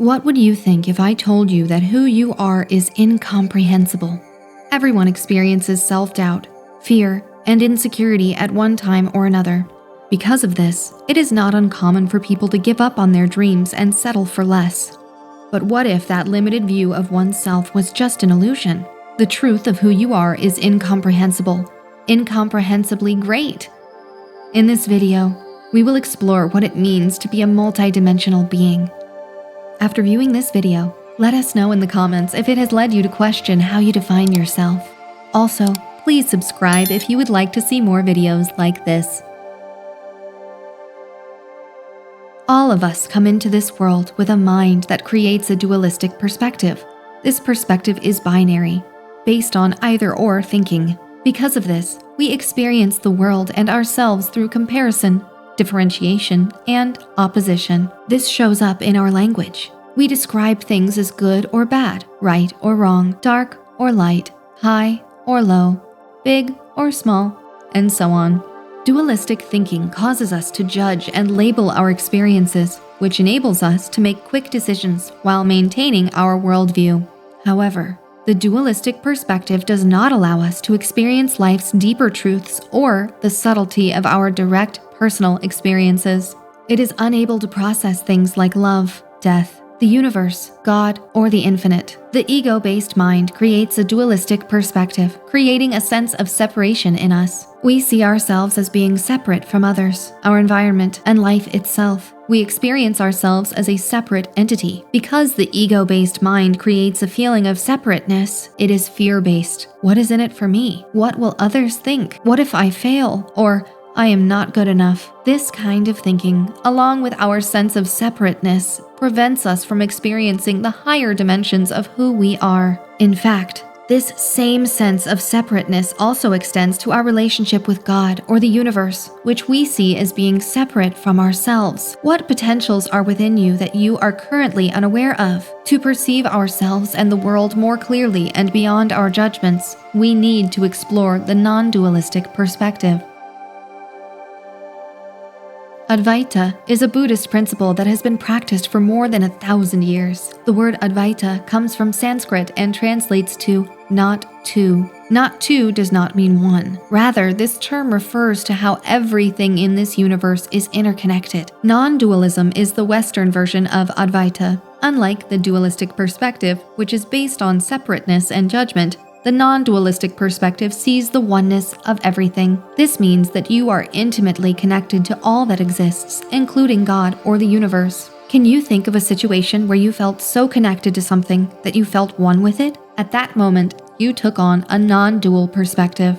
What would you think if I told you that who you are is incomprehensible? Everyone experiences self-doubt, fear, and insecurity at one time or another. Because of this, it is not uncommon for people to give up on their dreams and settle for less. But what if that limited view of oneself was just an illusion? The truth of who you are is incomprehensible, incomprehensibly great. In this video, we will explore what it means to be a multidimensional being. After viewing this video, let us know in the comments if it has led you to question how you define yourself. Also, please subscribe if you would like to see more videos like this. All of us come into this world with a mind that creates a dualistic perspective. This perspective is binary, based on either-or thinking. Because of this, we experience the world and ourselves through comparison, differentiation, and opposition. This shows up in our language. We describe things as good or bad, right or wrong, dark or light, high or low, big or small, and so on. Dualistic thinking causes us to judge and label our experiences, which enables us to make quick decisions while maintaining our worldview. However, the dualistic perspective does not allow us to experience life's deeper truths or the subtlety of our direct personal experiences. It is unable to process things like love, death, the universe, God, or the infinite. The ego-based mind creates a dualistic perspective, creating a sense of separation in us. We see ourselves as being separate from others, our environment, and life itself. We experience ourselves as a separate entity. Because the ego-based mind creates a feeling of separateness, it is fear-based. What is in it for me? What will others think? What if I fail? Or, I am not good enough. This kind of thinking, along with our sense of separateness, prevents us from experiencing the higher dimensions of who we are. In fact, this same sense of separateness also extends to our relationship with God or the universe, which we see as being separate from ourselves. What potentials are within you that you are currently unaware of? To perceive ourselves and the world more clearly and beyond our judgments, we need to explore the non-dualistic perspective. Advaita is a Buddhist principle that has been practiced for more than 1,000 years. The word Advaita comes from Sanskrit and translates to not two. Not two does not mean one. Rather, this term refers to how everything in this universe is interconnected. Non-dualism is the Western version of Advaita. Unlike the dualistic perspective, which is based on separateness and judgment, the non-dualistic perspective sees the oneness of everything. This means that you are intimately connected to all that exists, including God or the universe. Can you think of a situation where you felt so connected to something that you felt one with it? At that moment, you took on a non-dual perspective.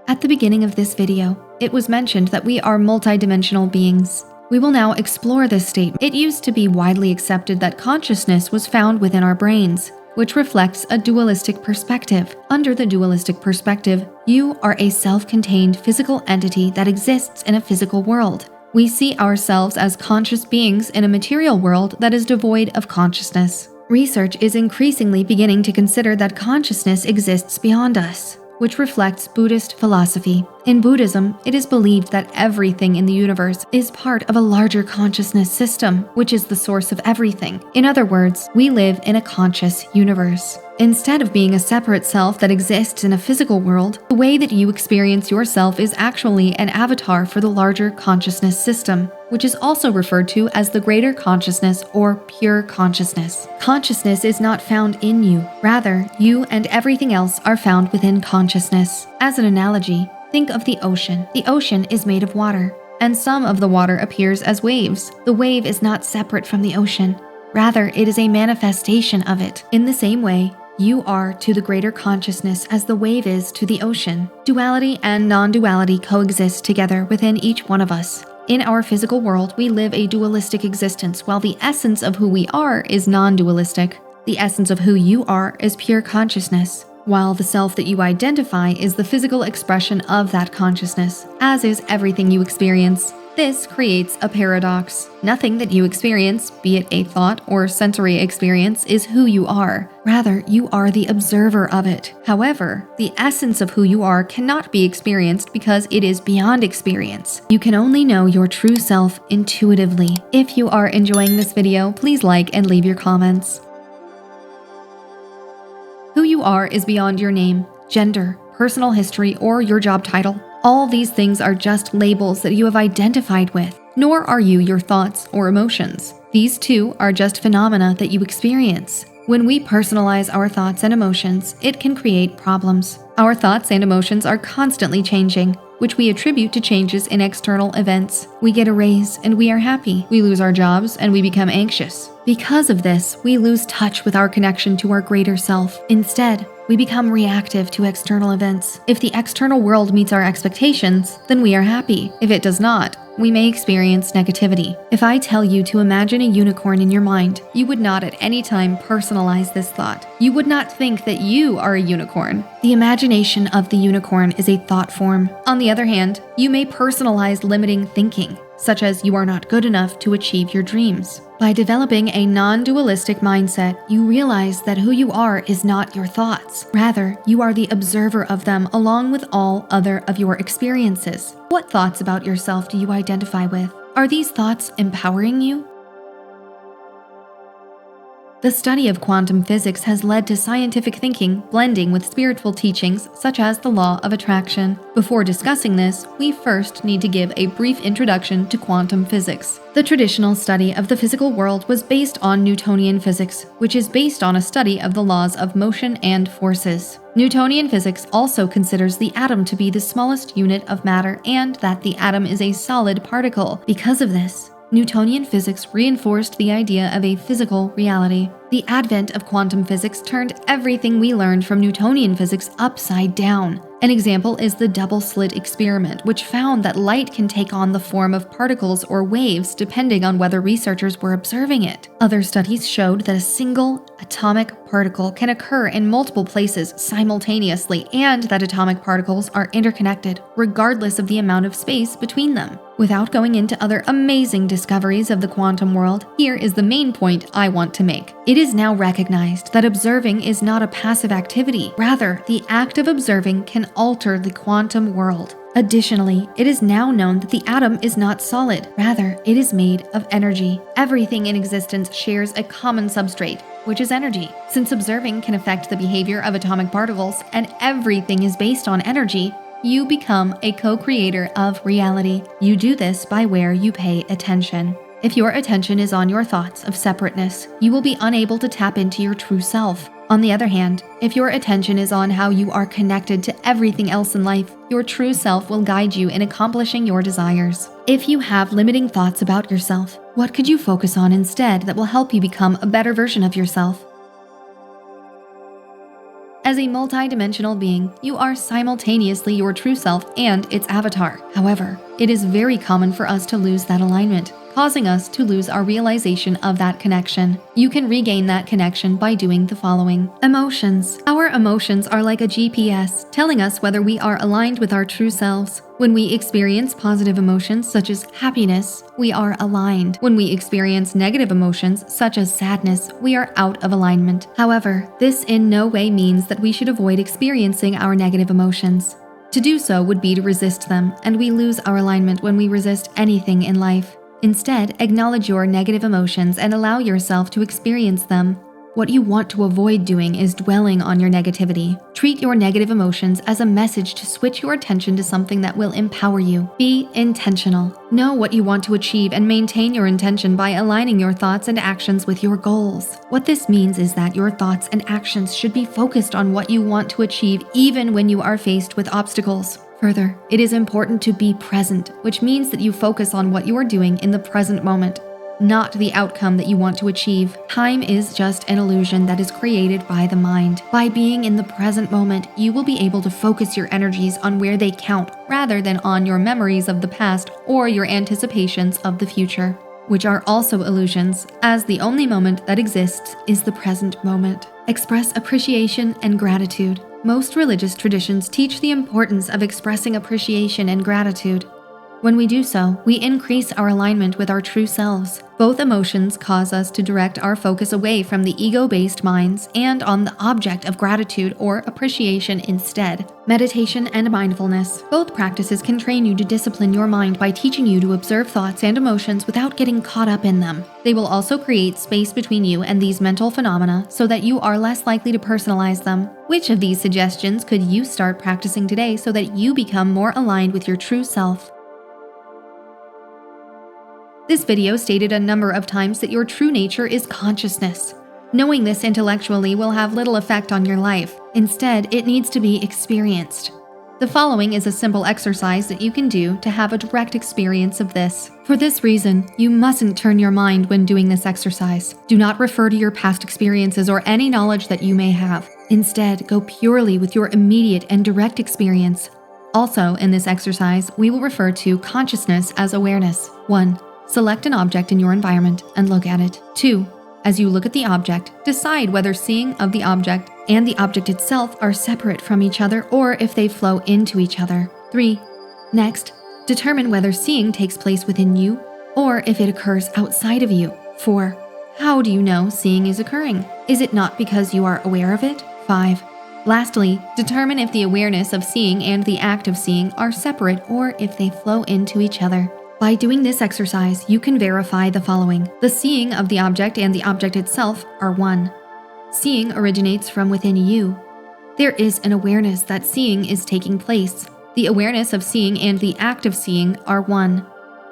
At the beginning of this video, it was mentioned that we are multidimensional beings. We will now explore this statement. It used to be widely accepted that consciousness was found within our brains, which reflects a dualistic perspective. Under the dualistic perspective, you are a self-contained physical entity that exists in a physical world. We see ourselves as conscious beings in a material world that is devoid of consciousness. Research is increasingly beginning to consider that consciousness exists beyond us, which reflects Buddhist philosophy. In Buddhism, it is believed that everything in the universe is part of a larger consciousness system, which is the source of everything. In other words, we live in a conscious universe. Instead of being a separate self that exists in a physical world, the way that you experience yourself is actually an avatar for the larger consciousness system, which is also referred to as the greater consciousness or pure consciousness. Consciousness is not found in you. Rather, you and everything else are found within consciousness. As an analogy, think of the ocean. The ocean is made of water, and some of the water appears as waves. The wave is not separate from the ocean. Rather, it is a manifestation of it. In the same way, you are to the greater consciousness as the wave is to the ocean. Duality and non-duality coexist together within each one of us. In our physical world, we live a dualistic existence, while the essence of who we are is non-dualistic. The essence of who you are is pure consciousness, while the self that you identify is the physical expression of that consciousness, as is everything you experience. This creates a paradox. Nothing that you experience, be it a thought or sensory experience, is who you are. Rather, you are the observer of it. However, the essence of who you are cannot be experienced because it is beyond experience. You can only know your true self intuitively. If you are enjoying this video, please like and leave your comments. Who you are is beyond your name, gender, personal history, or your job title. All these things are just labels that you have identified with, nor are you your thoughts or emotions. These too are just phenomena that you experience. When we personalize our thoughts and emotions, it can create problems. Our thoughts and emotions are constantly changing, which we attribute to changes in external events. We get a raise and we are happy. We lose our jobs and we become anxious. Because of this, we lose touch with our connection to our greater self. Instead, we become reactive to external events. If the external world meets our expectations, then we are happy. If it does not, we may experience negativity. If I tell you to imagine a unicorn in your mind, you would not at any time personalize this thought. You would not think that you are a unicorn. The imagination of the unicorn is a thought form. On the other hand, you may personalize limiting thinking, such as you are not good enough to achieve your dreams. By developing a non-dualistic mindset, you realize that who you are is not your thoughts. Rather, you are the observer of them along with all other of your experiences. What thoughts about yourself do you identify with? Are these thoughts empowering you? The study of quantum physics has led to scientific thinking blending with spiritual teachings such as the law of attraction. Before discussing this, we first need to give a brief introduction to quantum physics. The traditional study of the physical world was based on Newtonian physics, which is based on a study of the laws of motion and forces. Newtonian physics also considers the atom to be the smallest unit of matter and that the atom is a solid particle. Because of this, Newtonian physics reinforced the idea of a physical reality. The advent of quantum physics turned everything we learned from Newtonian physics upside down. An example is the double-slit experiment, which found that light can take on the form of particles or waves depending on whether researchers were observing it. Other studies showed that a single atomic particle can occur in multiple places simultaneously and that atomic particles are interconnected regardless of the amount of space between them. Without going into other amazing discoveries of the quantum world, here is the main point I want to make. It is now recognized that observing is not a passive activity. Rather, the act of observing can alter the quantum world. Additionally, it is now known that the atom is not solid. Rather, it is made of energy. Everything in existence shares a common substrate, which is energy. Since observing can affect the behavior of atomic particles and everything is based on energy, you become a co-creator of reality. You do this by where you pay attention. If your attention is on your thoughts of separateness, you will be unable to tap into your true self. On the other hand, if your attention is on how you are connected to everything else in life, your true self will guide you in accomplishing your desires. If you have limiting thoughts about yourself, what could you focus on instead that will help you become a better version of yourself? As a multidimensional being, you are simultaneously your true self and its avatar. However, it is very common for us to lose that alignment, causing us to lose our realization of that connection. You can regain that connection by doing the following. Emotions. Our emotions are like a GPS, telling us whether we are aligned with our true selves. When we experience positive emotions such as happiness, we are aligned. When we experience negative emotions such as sadness, we are out of alignment. However, this in no way means that we should avoid experiencing our negative emotions. To do so would be to resist them, and we lose our alignment when we resist anything in life. Instead, acknowledge your negative emotions and allow yourself to experience them. What you want to avoid doing is dwelling on your negativity. Treat your negative emotions as a message to switch your attention to something that will empower you. Be intentional. Know what you want to achieve and maintain your intention by aligning your thoughts and actions with your goals. What this means is that your thoughts and actions should be focused on what you want to achieve even when you are faced with obstacles. Further, it is important to be present, which means that you focus on what you are doing in the present moment, not the outcome that you want to achieve. Time is just an illusion that is created by the mind. By being in the present moment, you will be able to focus your energies on where they count rather than on your memories of the past or your anticipations of the future, which are also illusions, as the only moment that exists is the present moment. Express appreciation and gratitude. Most religious traditions teach the importance of expressing appreciation and gratitude. When we do so, we increase our alignment with our true selves. Both emotions cause us to direct our focus away from the ego-based minds and on the object of gratitude or appreciation instead. Meditation and mindfulness. Both practices can train you to discipline your mind by teaching you to observe thoughts and emotions without getting caught up in them. They will also create space between you and these mental phenomena so that you are less likely to personalize them. Which of these suggestions could you start practicing today so that you become more aligned with your true self? This video stated a number of times that your true nature is consciousness. Knowing this intellectually will have little effect on your life. Instead, it needs to be experienced. The following is a simple exercise that you can do to have a direct experience of this. For this reason, you mustn't turn your mind when doing this exercise. Do not refer to your past experiences or any knowledge that you may have. Instead, go purely with your immediate and direct experience. Also, in this exercise, we will refer to consciousness as awareness. 1. Select an object in your environment and look at it. 2. As you look at the object, decide whether seeing of the object and the object itself are separate from each other or if they flow into each other. 3. Next, determine whether seeing takes place within you or if it occurs outside of you. 4. How do you know seeing is occurring? Is it not because you are aware of it? 5. Lastly, determine if the awareness of seeing and the act of seeing are separate or if they flow into each other. By doing this exercise, you can verify the following. The seeing of the object and the object itself are one. Seeing originates from within you. There is an awareness that seeing is taking place. The awareness of seeing and the act of seeing are one.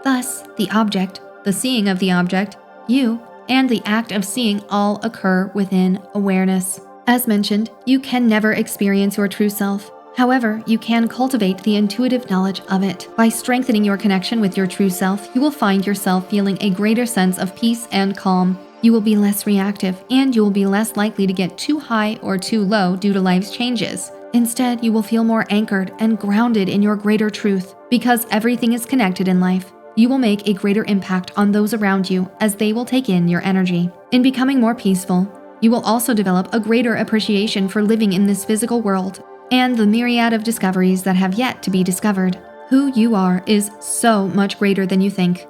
Thus, the object, the seeing of the object, you, and the act of seeing all occur within awareness. As mentioned, you can never experience your true self. However, you can cultivate the intuitive knowledge of it. By strengthening your connection with your true self, you will find yourself feeling a greater sense of peace and calm. You will be less reactive, and you will be less likely to get too high or too low due to life's changes. Instead, you will feel more anchored and grounded in your greater truth. Because everything is connected in life, you will make a greater impact on those around you as they will take in your energy. In becoming more peaceful, you will also develop a greater appreciation for living in this physical world and the myriad of discoveries that have yet to be discovered. Who you are is so much greater than you think.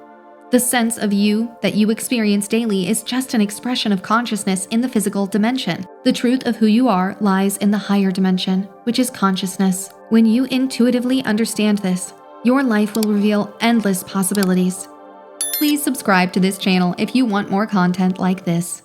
The sense of you that you experience daily is just an expression of consciousness in the physical dimension. The truth of who you are lies in the higher dimension, which is consciousness. When you intuitively understand this, your life will reveal endless possibilities. Please subscribe to this channel if you want more content like this.